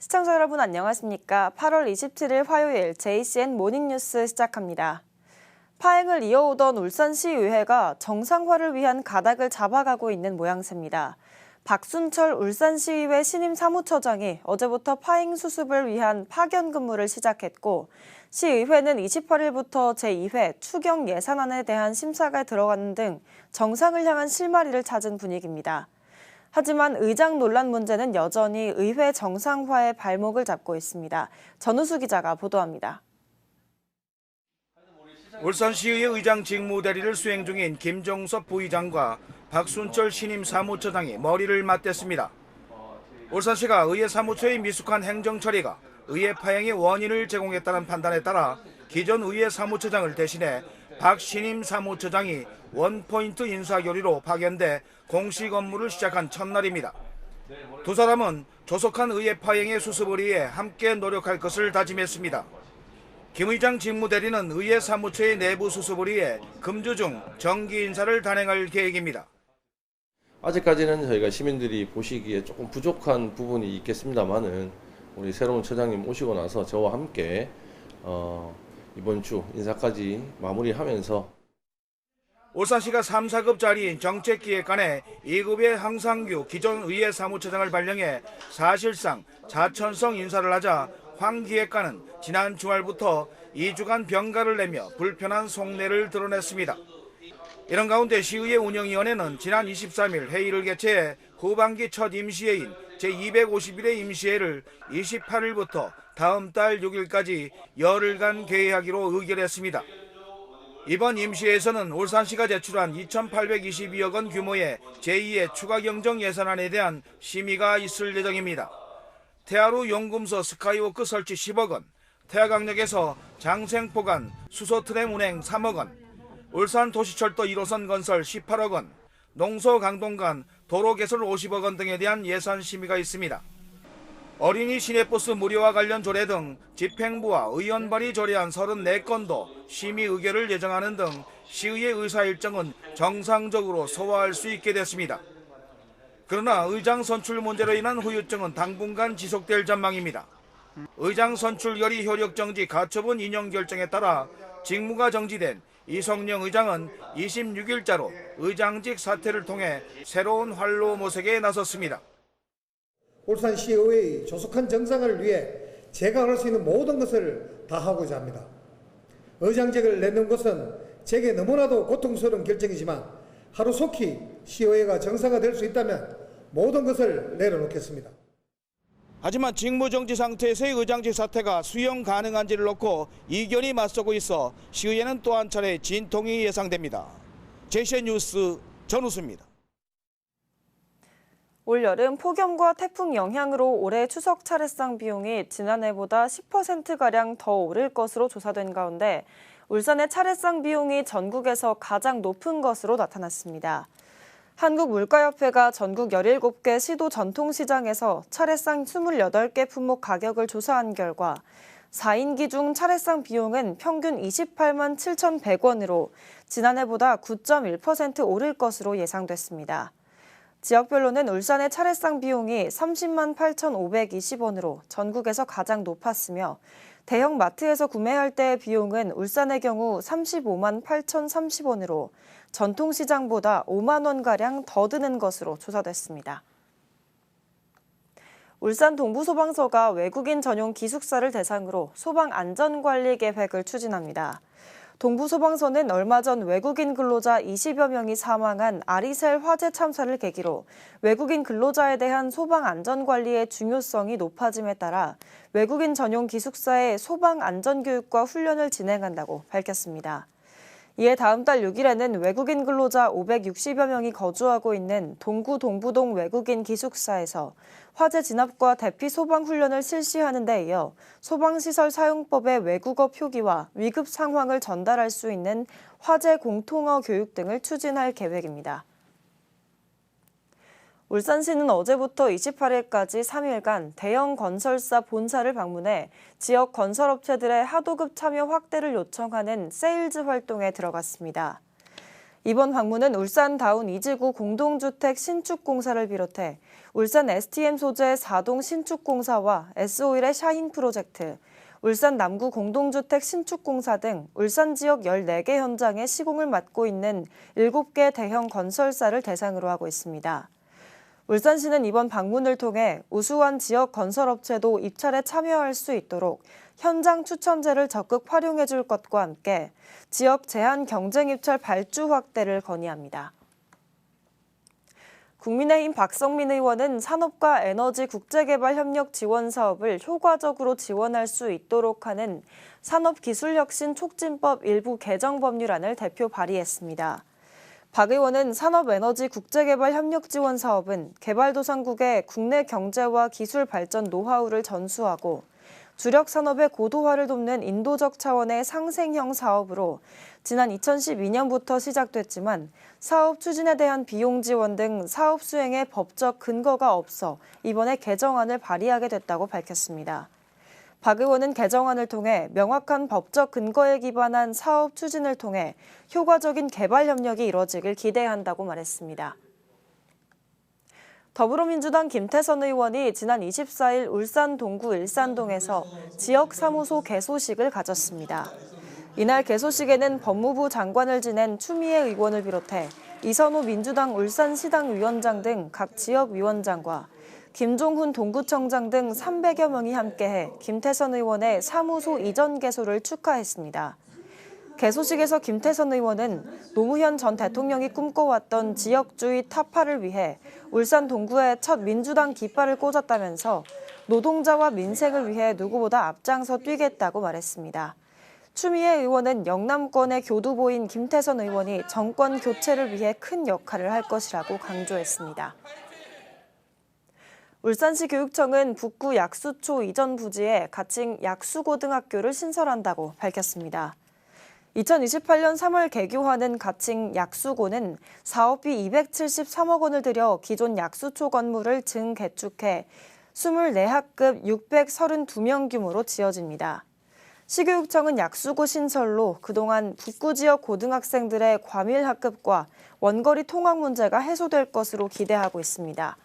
시청자 여러분 안녕하십니까? 8월 27일 화요일 JCN 모닝뉴스 시작합니다. 파행을 이어오던 울산시의회가 정상화를 위한 가닥을 잡아가고 있는 모양새입니다. 박순철 울산시의회 신임 사무처장이 어제부터 파행 수습을 위한 파견 근무를 시작했고, 시의회는 28일부터 제2회 추경 예산안에 대한 심사가 들어가는 등 정상을 향한 실마리를 찾은 분위기입니다. 하지만 의장 논란 문제는 여전히 의회 정상화의 발목을 잡고 있습니다. 전우수 기자가 보도합니다. 울산시의회 의장 직무대리를 수행 중인 김종섭 부의장과 박순철 신임 사무처장이 머리를 맞댔습니다. 울산시가 의회 사무처의 미숙한 행정 처리가 의회 파행의 원인을 제공했다는 판단에 따라 기존 의회 사무처장을 대신해 박 신임 사무처장이 원포인트 인사교리로 파견돼 공식 업무를 시작한 첫날입니다. 두 사람은 조속한 의회 파행의 수습을 위해 함께 노력할 것을 다짐했습니다. 김 의장 직무대리는 의회 사무처의 내부 수습을 위해 금주 중 정기 인사를 단행할 계획입니다. 아직까지는 저희가 시민들이 보시기에 조금 부족한 부분이 있겠습니다만은 우리 새로운 처장님 오시고 나서 저와 함께 이번 주 인사까지 마무리하면서 울산시가 3, 4급 자리인 정책기획관에 2급의 황상규 기존 의회 사무처장을 발령해 사실상 자천성 인사를 하자 황 기획관은 지난 주말부터 2주간 병가를 내며 불편한 속내를 드러냈습니다. 이런 가운데 시의회 운영위원회는 지난 23일 회의를 개최해 후반기 첫 임시회인 제251회 임시회를 28일부터 다음 달 6일까지 열흘간 개회하기로 의결했습니다. 이번 임시회에서는 울산시가 제출한 2,822억 원 규모의 제2의 추가 경정 예산안에 대한 심의가 있을 예정입니다. 태하루 용금소 스카이워크 설치 10억 원, 태화강역에서 장생포간 수소트램 운행 3억 원, 울산 도시철도 1호선 건설 18억 원, 농소 강동간 도로 개설 50억 원 등에 대한 예산 심의가 있습니다. 어린이 시내버스 무료화 관련 조례 등 집행부와 의원 발의 조례안 34건도 심의 의결을 예정하는 등 시의회 의사 일정은 정상적으로 소화할 수 있게 됐습니다. 그러나 의장 선출 문제로 인한 후유증은 당분간 지속될 전망입니다. 의장 선출결의 효력 정지 가처분 인용 결정에 따라 직무가 정지된 이성영 의장은 26일자로 의장직 사퇴를 통해 새로운 활로 모색에 나섰습니다. 울산시의회의 조속한 정상화를 위해 제가 할 수 있는 모든 것을 다하고자 합니다. 의장직을 내는 것은 제게 너무나도 고통스러운 결정이지만 하루속히 시의회가 정상화될 수 있다면 모든 것을 내려놓겠습니다. 하지만 직무정지 상태에서의 의장직 사퇴가 수용 가능한지를 놓고 이견이 맞서고 있어 시의회는 또 한 차례 진통이 예상됩니다. JCN 뉴스 전우수입니다. 올여름 폭염과 태풍 영향으로 올해 추석 차례상 비용이 지난해보다 10%가량 더 오를 것으로 조사된 가운데 울산의 차례상 비용이 전국에서 가장 높은 것으로 나타났습니다. 한국물가협회가 전국 17개 시도 전통시장에서 차례상 28개 품목 가격을 조사한 결과 4인기 중 차례상 비용은 평균 28만 7,100원으로 지난해보다 9.1% 오를 것으로 예상됐습니다. 지역별로는 울산의 차례상 비용이 30만 8,520원으로 전국에서 가장 높았으며 대형 마트에서 구매할 때의 비용은 울산의 경우 35만 8,030원으로 전통시장보다 5만 원가량 더 드는 것으로 조사됐습니다. 울산 동부소방서가 외국인 전용 기숙사를 대상으로 소방 안전관리 계획을 추진합니다. 동부소방서는 얼마 전 외국인 근로자 20여 명이 사망한 아리셀 화재 참사를 계기로 외국인 근로자에 대한 소방 안전관리의 중요성이 높아짐에 따라 외국인 전용 기숙사의 소방 안전교육과 훈련을 진행한다고 밝혔습니다. 이에 다음 달 6일에는 외국인 근로자 560여 명이 거주하고 있는 동구 동부동 외국인 기숙사에서 화재 진압과 대피 소방 훈련을 실시하는 데 이어 소방시설 사용법의 외국어 표기와 위급 상황을 전달할 수 있는 화재 공통어 교육 등을 추진할 계획입니다. 울산시는 어제부터 28일까지 3일간 대형 건설사 본사를 방문해 지역 건설업체들의 하도급 참여 확대를 요청하는 세일즈 활동에 들어갔습니다. 이번 방문은 울산 다운 이지구 공동주택 신축공사를 비롯해 울산 STM 소재 4동 신축공사와 S오일의 샤힌 프로젝트, 울산 남구 공동주택 신축공사 등 울산 지역 14개 현장에 시공을 맡고 있는 7개 대형 건설사를 대상으로 하고 있습니다. 울산시는 이번 방문을 통해 우수한 지역 건설업체도 입찰에 참여할 수 있도록 현장 추천제를 적극 활용해 줄 것과 함께 지역 제한 경쟁 입찰 발주 확대를 건의합니다. 국민의힘 박성민 의원은 산업과 에너지 국제개발 협력 지원 사업을 효과적으로 지원할 수 있도록 하는 산업기술혁신 촉진법 일부 개정 법률안을 대표 발의했습니다. 박 의원은 산업에너지 국제개발 협력 지원 사업은 개발도상국의 국내 경제와 기술 발전 노하우를 전수하고 주력 산업의 고도화를 돕는 인도적 차원의 상생형 사업으로 지난 2012년부터 시작됐지만 사업 추진에 대한 비용 지원 등 사업 수행에 법적 근거가 없어 이번에 개정안을 발의하게 됐다고 밝혔습니다. 박 의원은 개정안을 통해 명확한 법적 근거에 기반한 사업 추진을 통해 효과적인 개발 협력이 이뤄지길 기대한다고 말했습니다. 더불어민주당 김태선 의원이 지난 24일 울산 동구 일산동에서 지역 사무소 개소식을 가졌습니다. 이날 개소식에는 법무부 장관을 지낸 추미애 의원을 비롯해 이선호 민주당 울산시당 위원장 등 각 지역 위원장과 김종훈 동구청장 등 300여 명이 함께해 김태선 의원의 사무소 이전 개소를 축하했습니다. 개소식에서 김태선 의원은 노무현 전 대통령이 꿈꿔왔던 지역주의 타파를 위해 울산 동구에 첫 민주당 깃발을 꽂았다면서 노동자와 민생을 위해 누구보다 앞장서 뛰겠다고 말했습니다. 추미애 의원은 영남권의 교두보인 김태선 의원이 정권 교체를 위해 큰 역할을 할 것이라고 강조했습니다. 울산시 교육청은 북구 약수초 이전 부지에 가칭 약수고등학교를 신설한다고 밝혔습니다. 2028년 3월 개교하는 가칭 약수고는 사업비 273억 원을 들여 기존 약수초 건물을 증개축해 24학급 632명 규모로 지어집니다. 시교육청은 약수고 신설로 그동안 북구 지역 고등학생들의 과밀 학급과 원거리 통학 문제가 해소될 것으로 기대하고 있습니다.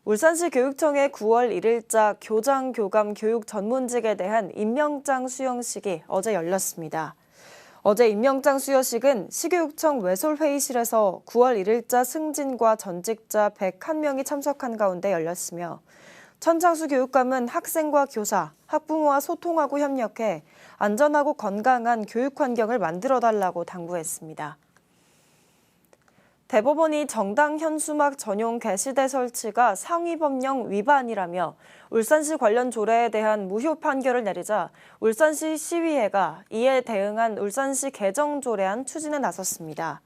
울산시 교육청의 9월 1일자 교장, 교감, 교육 전문직에 대한 임명장 수여식이 어제 열렸습니다. 어제 임명장 수여식은 시교육청 외솔회의실에서 9월 1일자 승진과 전직자 101명이 참석한 가운데 열렸으며 천창수 교육감은 학생과 교사, 학부모와 소통하고 협력해 안전하고 건강한 교육 환경을 만들어달라고 당부했습니다. 대법원이 정당 현수막 전용 게시대 설치가 상위법령 위반이라며 울산시 관련 조례에 대한 무효 판결을 내리자 울산시 시의회가 이에 대응한 울산시 개정 조례안 추진에 나섰습니다.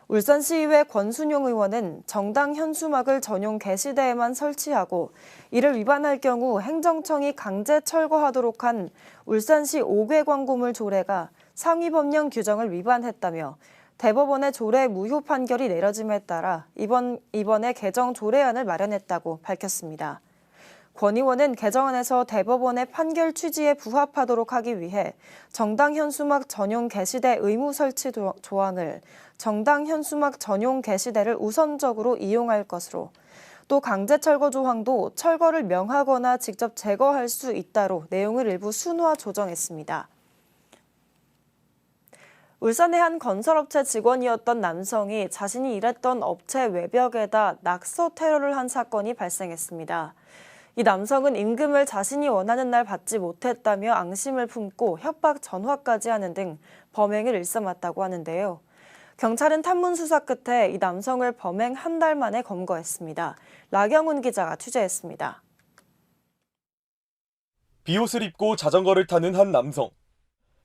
울산시의회 권순용 의원은 정당 현수막을 전용 게시대에만 설치하고 이를 위반할 경우 행정청이 강제 철거하도록 한 울산시 5개 광고물 조례가 상위법령 규정을 위반했다며 대법원의 조례 무효 판결이 내려짐에 따라 이번에 개정 조례안을 마련했다고 밝혔습니다. 권 의원은 개정안에서 대법원의 판결 취지에 부합하도록 하기 위해 정당 현수막 전용 게시대 의무 설치 조항을 정당 현수막 전용 게시대를 우선적으로 이용할 것으로 또 강제 철거 조항도 철거를 명하거나 직접 제거할 수 있다로 내용을 일부 순화 조정했습니다. 울산의 한 건설업체 직원이었던 남성이 자신이 일했던 업체 외벽에다 낙서 테러를 한 사건이 발생했습니다. 이 남성은 임금을 자신이 원하는 날 받지 못했다며 앙심을 품고 협박 전화까지 하는 등 범행을 일삼았다고 하는데요. 경찰은 탐문 수사 끝에 이 남성을 범행 한 달 만에 검거했습니다. 라경훈 기자가 취재했습니다. 비옷을 입고 자전거를 타는 한 남성.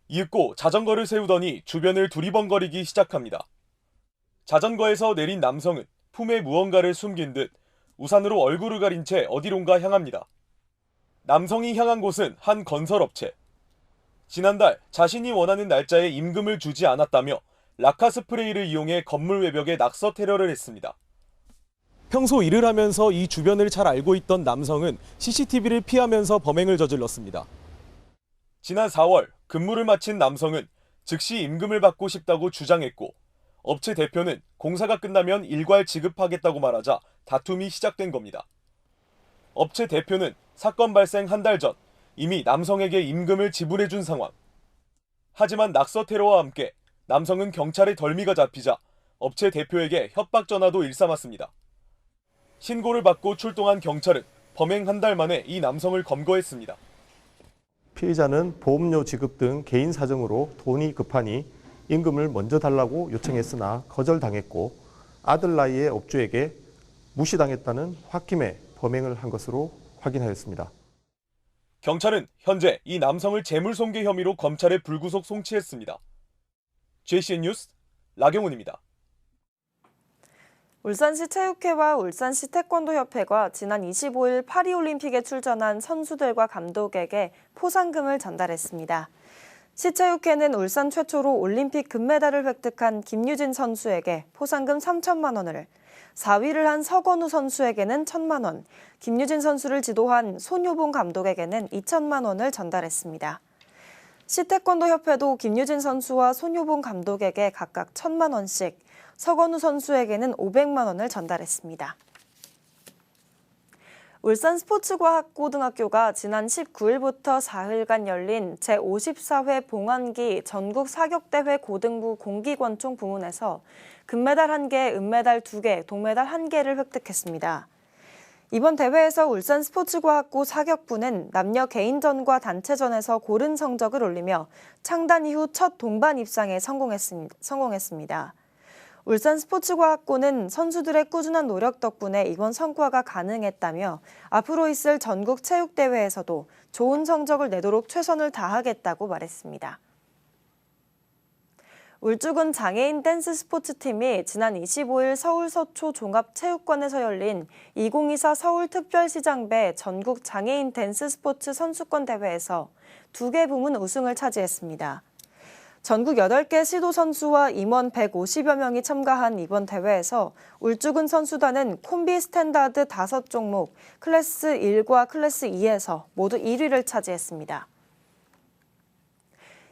이윽고 자전거를 세우더니 주변을 두리번거리기 시작합니다. 자전거에서 내린 남성은 품에 무언가를 숨긴 듯 우산으로 얼굴을 가린 채 어디론가 향합니다. 남성이 향한 곳은 한 건설업체. 지난달 자신이 원하는 날짜에 임금을 주지 않았다며 라카 스프레이를 이용해 건물 외벽에 낙서 테러를 했습니다. 평소 일을 하면서 이 주변을 잘 알고 있던 남성은 CCTV를 피하면서 범행을 저질렀습니다. 지난 4월 근무를 마친 남성은 즉시 임금을 받고 싶다고 주장했고 업체 대표는 공사가 끝나면 일괄 지급하겠다고 말하자 다툼이 시작된 겁니다. 업체 대표는 사건 발생 한 달 전 이미 남성에게 임금을 지불해준 상황. 하지만 낙서 테러와 함께 남성은 경찰의 덜미가 잡히자 업체 대표에게 협박 전화도 일삼았습니다. 신고를 받고 출동한 경찰은 범행 한 달 만에 이 남성을 검거했습니다. 피해자는 보험료 지급 등 개인 사정으로 돈이 급하니 임금을 먼저 달라고 요청했으나 거절당했고 아들 나이의 업주에게 무시당했다는 홧김에 범행을 한 것으로 확인하였습니다. 경찰은 현재 이 남성을 재물손괴 혐의로 검찰에 불구속 송치했습니다. JCN 뉴스 라경훈입니다. 울산시 체육회와 울산시 태권도협회가 지난 25일 파리올림픽에 출전한 선수들과 감독에게 포상금을 전달했습니다. 시체육회는 울산 최초로 올림픽 금메달을 획득한 김유진 선수에게 포상금 3천만 원을, 4위를 한 서건우 선수에게는 1,000만 원, 김유진 선수를 지도한 손효봉 감독에게는 2천만 원을 전달했습니다. 시태권도협회도 김유진 선수와 손효봉 감독에게 각각 1,000만 원씩, 서건우 선수에게는 500만 원을 전달했습니다. 울산 스포츠과학고등학교가 지난 19일부터 4일간 열린 제54회 봉안기 전국 사격대회 고등부 공기권총 부문에서 금메달 1개, 은메달 2개, 동메달 1개를 획득했습니다. 이번 대회에서 울산 스포츠과학고 사격부는 남녀 개인전과 단체전에서 고른 성적을 올리며 창단 이후 첫 동반 입상에 성공했습니다. 울산 스포츠과학고는 선수들의 꾸준한 노력 덕분에 이번 성과가 가능했다며 앞으로 있을 전국 체육대회에서도 좋은 성적을 내도록 최선을 다하겠다고 말했습니다. 울주군 장애인 댄스 스포츠팀이 지난 25일 서울 서초 종합체육관에서 열린 2024 서울특별시장배 전국 장애인 댄스 스포츠 선수권 대회에서 2개 부문 우승을 차지했습니다. 전국 8개 시도 선수와 임원 150여 명이 참가한 이번 대회에서 울주군 선수단은 콤비 스탠다드 5종목, 클래스 1과 클래스 2에서 모두 1위를 차지했습니다.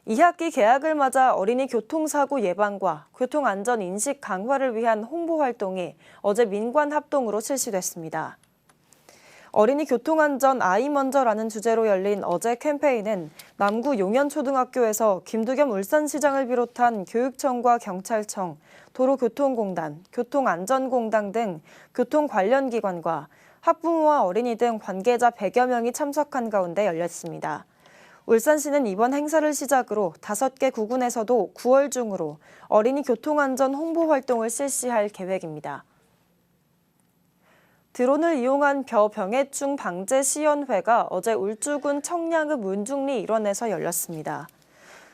2학기 개학을 맞아 어린이 교통사고 예방과 교통안전 인식 강화를 위한 홍보 활동이 어제 민관 합동으로 실시됐습니다. 어린이 교통안전 아이 먼저라는 주제로 열린 어제 캠페인은 남구 용현초등학교에서 김두겸 울산시장을 비롯한 교육청과 경찰청, 도로교통공단, 교통안전공단 등 교통 관련 기관과 학부모와 어린이 등 관계자 100여 명이 참석한 가운데 열렸습니다. 울산시는 이번 행사를 시작으로 5개 구군에서도 9월 중으로 어린이 교통안전 홍보 활동을 실시할 계획입니다. 드론을 이용한 벼병해충 방제 시연회가 어제 울주군 청량읍 문중리 일원에서 열렸습니다.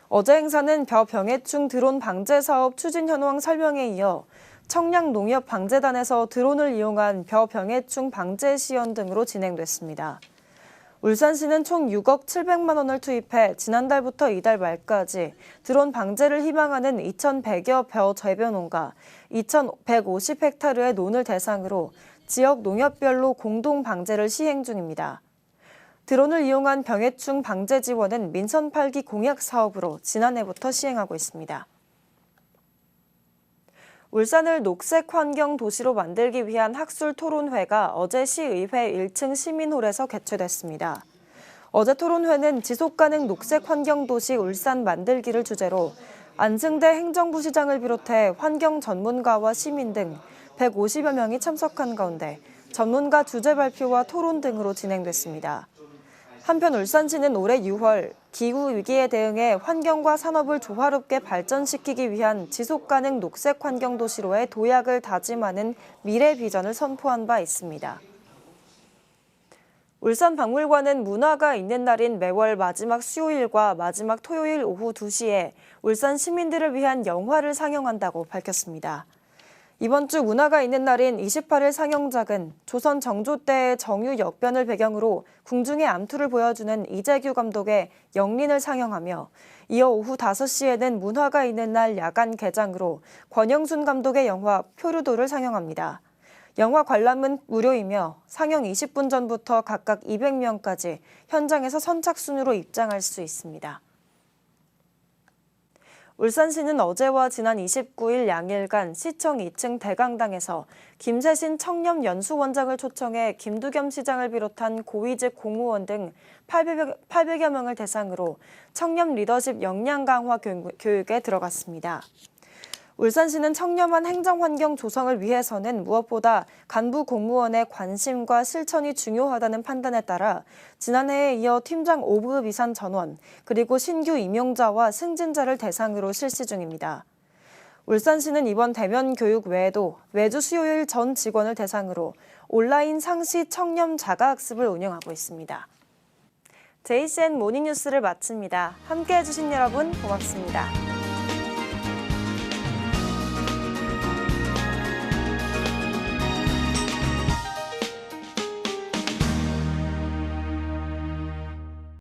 어제 행사는 벼병해충 드론 방제 사업 추진 현황 설명에 이어 청량농협방재단에서 드론을 이용한 벼병해충 방제 시연 등으로 진행됐습니다. 울산시는 총 6억 700만 원을 투입해 지난달부터 이달 말까지 드론 방제를 희망하는 2,100여 벼 재배농가 2,150헥타르의 논을 대상으로 지역 농협별로 공동 방제를 시행 중입니다. 드론을 이용한 병해충 방제 지원은 민선 8기 공약 사업으로 지난해부터 시행하고 있습니다. 울산을 녹색 환경 도시로 만들기 위한 학술 토론회가 어제 시의회 1층 시민홀에서 개최됐습니다. 어제 토론회는 지속가능 녹색 환경 도시 울산 만들기를 주제로 안승대 행정부시장을 비롯해 환경 전문가와 시민 등 150여 명이 참석한 가운데 전문가 주제 발표와 토론 등으로 진행됐습니다. 한편 울산시는 올해 6월 기후위기에 대응해 환경과 산업을 조화롭게 발전시키기 위한 지속가능 녹색 환경 도시로의 도약을 다짐하는 미래 비전을 선포한 바 있습니다. 울산박물관은 문화가 있는 날인 매월 마지막 수요일과 마지막 토요일 오후 2시에 울산 시민들을 위한 영화를 상영한다고 밝혔습니다. 이번 주 문화가 있는 날인 28일 상영작은 조선 정조 때의 정유 역변을 배경으로 궁중의 암투를 보여주는 이재규 감독의 영린을 상영하며 이어 오후 5시에는 문화가 있는 날 야간 개장으로 권영순 감독의 영화 표류도를 상영합니다. 영화 관람은 무료이며 상영 20분 전부터 각각 200명까지 현장에서 선착순으로 입장할 수 있습니다. 울산시는 어제와 지난 29일 양일간 시청 2층 대강당에서 김세신 청렴연수원장을 초청해 김두겸 시장을 비롯한 고위직 공무원 등 800여 명을 대상으로 청렴 리더십 역량 강화 교육에 들어갔습니다. 울산시는 청렴한 행정환경 조성을 위해서는 무엇보다 간부 공무원의 관심과 실천이 중요하다는 판단에 따라 지난해에 이어 팀장 5급 이상 전원, 그리고 신규 임용자와 승진자를 대상으로 실시 중입니다. 울산시는 이번 대면 교육 외에도 매주 수요일 전 직원을 대상으로 온라인 상시 청렴 자가학습을 운영하고 있습니다. JCN 모닝뉴스를 마칩니다. 함께해 주신 여러분 고맙습니다.